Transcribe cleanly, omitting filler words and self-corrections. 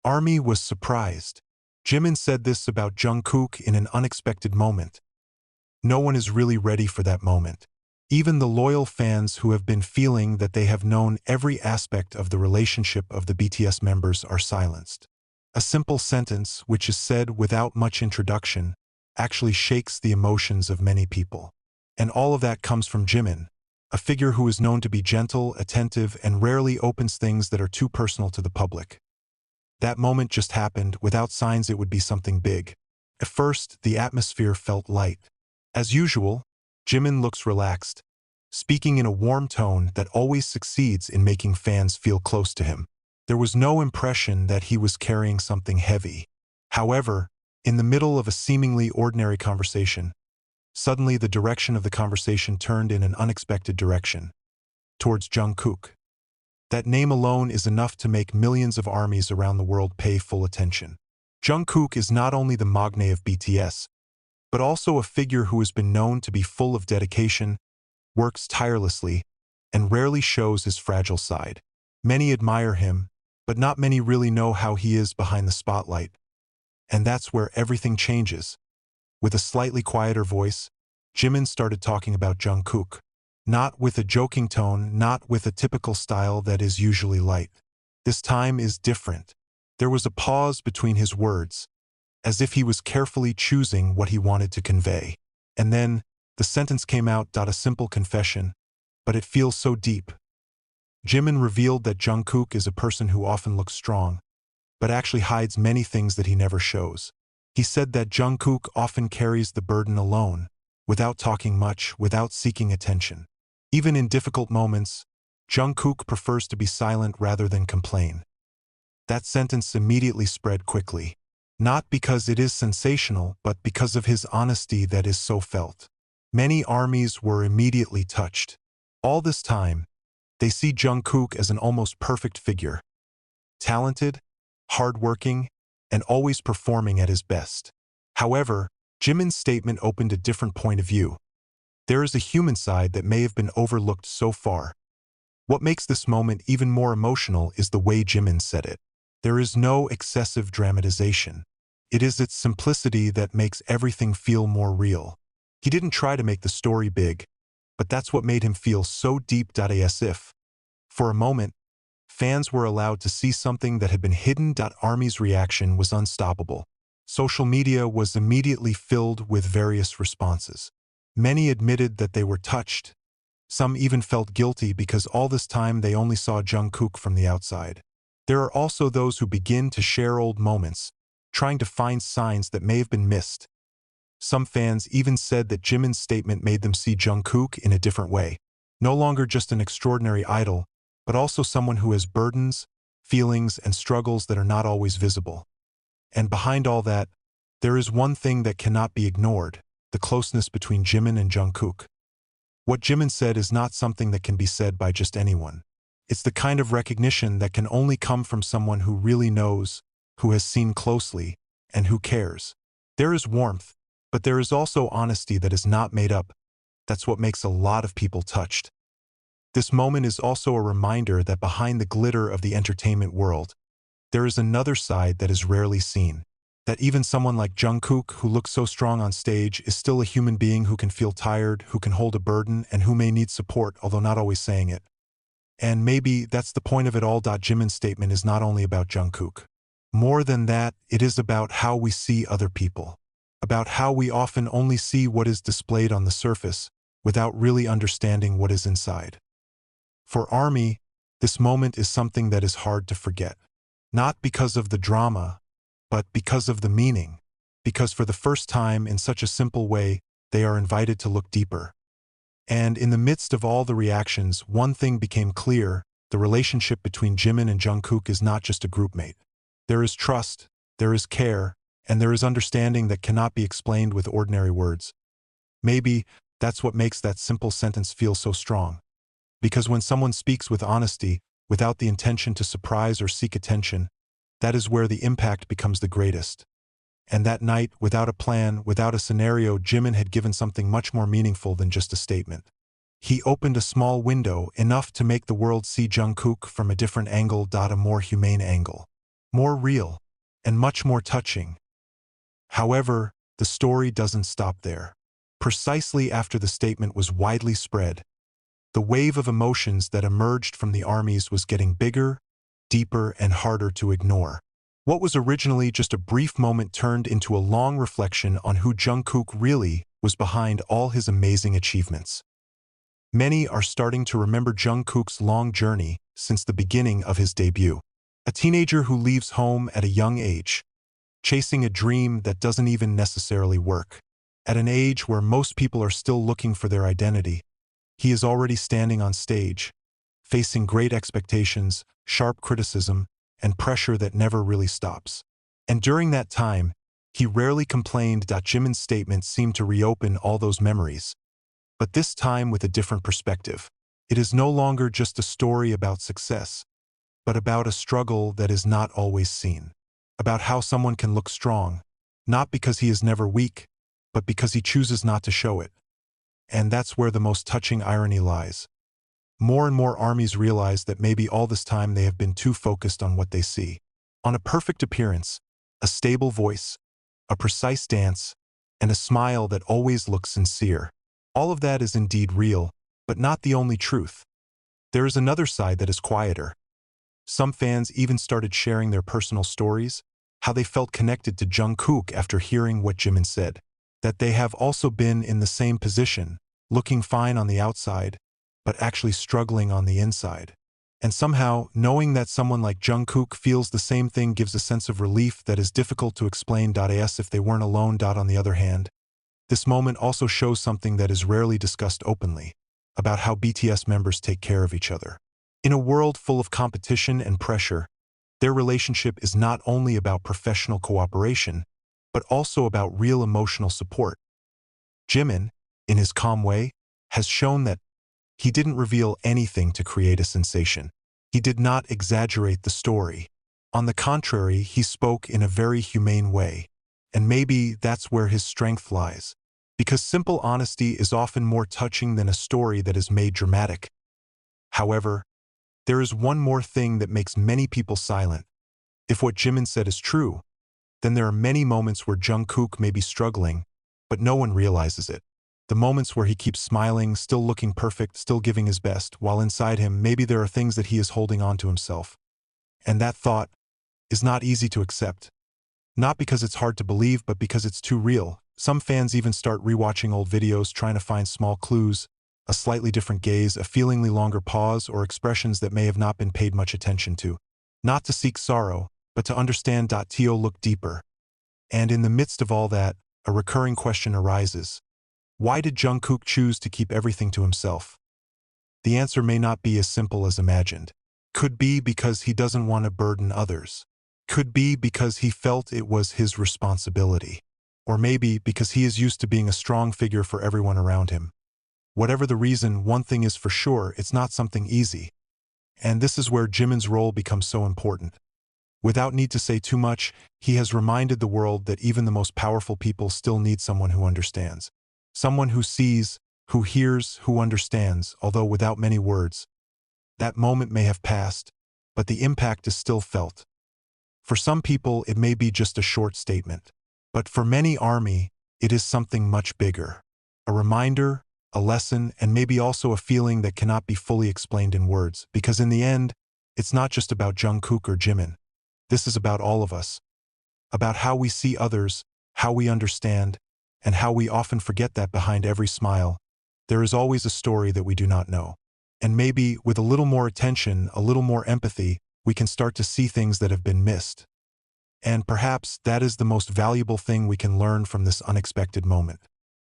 Army was surprised. Jimin said this about Jungkook in an unexpected moment. No one is really ready for that moment. Even the loyal fans who have been feeling that they have known every aspect of the relationship of the BTS members are silenced. A simple sentence, which is said without much introduction, actually shakes the emotions of many people. And all of that comes from Jimin, a figure who is known to be gentle, attentive, and rarely opens things that are too personal to the public. That moment just happened without signs it would be something big. At first, the atmosphere felt light. As usual, Jimin looks relaxed, speaking in a warm tone that always succeeds in making fans feel close to him. There was no impression that he was carrying something heavy. However, in the middle of a seemingly ordinary conversation, suddenly the direction of the conversation turned in an unexpected direction, towards Jungkook. That name alone is enough to make millions of armies around the world pay full attention. Jungkook is not only the magne of BTS, but also a figure who has been known to be full of dedication, works tirelessly, and rarely shows his fragile side. Many admire him, but not many really know how he is behind the spotlight. And that's where everything changes. With a slightly quieter voice, Jimin started talking about Jungkook. Not with a joking tone, not with a typical style that is usually light. This time is different. There was a pause between his words, as if he was carefully choosing what he wanted to convey. And then, the sentence came out. A simple confession, but it feels so deep. Jimin revealed that Jungkook is a person who often looks strong, but actually hides many things that he never shows. He said that Jungkook often carries the burden alone, without talking much, without seeking attention. Even in difficult moments, Jungkook prefers to be silent rather than complain. That sentence immediately spread quickly, not because it is sensational, but because of his honesty that is so felt. Many armies were immediately touched. All this time, they see Jungkook as an almost perfect figure. Talented, hardworking, and always performing at his best. However, Jimin's statement opened a different point of view. There is a human side that may have been overlooked so far. What makes this moment even more emotional is the way Jimin said it. There is no excessive dramatization. It is its simplicity that makes everything feel more real. He didn't try to make the story big, but that's what made him feel so deep. As if, for a moment, fans were allowed to see something that had been hidden. Army's reaction was unstoppable. Social media was immediately filled with various responses. Many admitted that they were touched. Some even felt guilty because all this time they only saw Jungkook from the outside. There are also those who begin to share old moments, trying to find signs that may have been missed. Some fans even said that Jimin's statement made them see Jungkook in a different way. No longer just an extraordinary idol, but also someone who has burdens, feelings, and struggles that are not always visible. And behind all that, there is one thing that cannot be ignored: the closeness between Jimin and Jungkook. What Jimin said is not something that can be said by just anyone. It's the kind of recognition that can only come from someone who really knows, who has seen closely, and who cares. There is warmth, but there is also honesty that is not made up. That's what makes a lot of people touched. This moment is also a reminder that behind the glitter of the entertainment world, there is another side that is rarely seen. That even someone like Jungkook, who looks so strong on stage, is still a human being who can feel tired, who can hold a burden, and who may need support, although not always saying it. And maybe that's the point of it all. Jimin's statement is not only about Jungkook. More than that, it is about how we see other people. About how we often only see what is displayed on the surface, without really understanding what is inside. For ARMY, this moment is something that is hard to forget. Not because of the drama, but because of the meaning. Because for the first time, in such a simple way, they are invited to look deeper. And in the midst of all the reactions, one thing became clear: the relationship between Jimin and Jungkook is not just a groupmate. There is trust, there is care, and there is understanding that cannot be explained with ordinary words. Maybe that's what makes that simple sentence feel so strong. Because when someone speaks with honesty, without the intention to surprise or seek attention, that is where the impact becomes the greatest. And that night, without a plan, without a scenario, Jimin had given something much more meaningful than just a statement. He opened a small window, enough to make the world see Jungkook from a different angle, a more humane angle. more real, and much more touching. However, the story doesn't stop there. Precisely after the statement was widely spread, the wave of emotions that emerged from the armies was getting bigger, deeper, and harder to ignore. What was originally just a brief moment turned into a long reflection on who Jungkook really was behind all his amazing achievements. Many are starting to remember Jungkook's long journey since the beginning of his debut. A teenager who leaves home at a young age, chasing a dream that doesn't even necessarily work. At an age where most people are still looking for their identity, he is already standing on stage, facing great expectations, sharp criticism, and pressure that never really stops. And during that time, he rarely complained that Jimin's statement seemed to reopen all those memories. But this time with a different perspective. It is no longer just a story about success, but about a struggle that is not always seen. About how someone can look strong, not because he is never weak, but because he chooses not to show it. And that's where the most touching irony lies. More and more armies realize that maybe all this time they have been too focused on what they see. On a perfect appearance, a stable voice, a precise dance, and a smile that always looks sincere. All of that is indeed real, but not the only truth. There is another side that is quieter. Some fans even started sharing their personal stories, how they felt connected to Jungkook after hearing what Jimin said. That they have also been in the same position, looking fine on the outside, but actually struggling on the inside. And somehow, knowing that someone like Jungkook feels the same thing gives a sense of relief that is difficult to explain. As if they weren't alone. On the other hand, this moment also shows something that is rarely discussed openly, about how BTS members take care of each other. In a world full of competition and pressure, their relationship is not only about professional cooperation, but also about real emotional support. Jimin, in his calm way, has shown that he didn't reveal anything to create a sensation. He did not exaggerate the story. On the contrary, he spoke in a very humane way. And maybe that's where his strength lies. Because simple honesty is often more touching than a story that is made dramatic. However, there is one more thing that makes many people silent. If what Jimin said is true, then there are many moments where Jungkook may be struggling, but no one realizes it. The moments where he keeps smiling, still looking perfect, still giving his best, while inside him maybe there are things that he is holding on to himself. And that thought is not easy to accept. Not because it's hard to believe, but because it's too real. Some fans even start rewatching old videos trying to find small clues, a slightly different gaze, a feelingly longer pause, or expressions that may have not been paid much attention to. Not to seek sorrow, but to understand. To look deeper. And in the midst of all that, a recurring question arises. Why did Jungkook choose to keep everything to himself? The answer may not be as simple as imagined. Could be because he doesn't want to burden others. Could be because he felt it was his responsibility. Or maybe because he is used to being a strong figure for everyone around him. Whatever the reason, one thing is for sure, it's not something easy. And this is where Jimin's role becomes so important. Without need to say too much, he has reminded the world that even the most powerful people still need someone who understands. Someone who sees, who hears, who understands, although without many words. That moment may have passed, but the impact is still felt. For some people, it may be just a short statement. But for many army, it is something much bigger. A reminder, a lesson, and maybe also a feeling that cannot be fully explained in words, because in the end, it's not just about Jungkook or Jimin. This is about all of us. About how we see others, how we understand, and how we often forget that behind every smile, there is always a story that we do not know. And maybe, with a little more attention, a little more empathy, we can start to see things that have been missed. And perhaps that is the most valuable thing we can learn from this unexpected moment.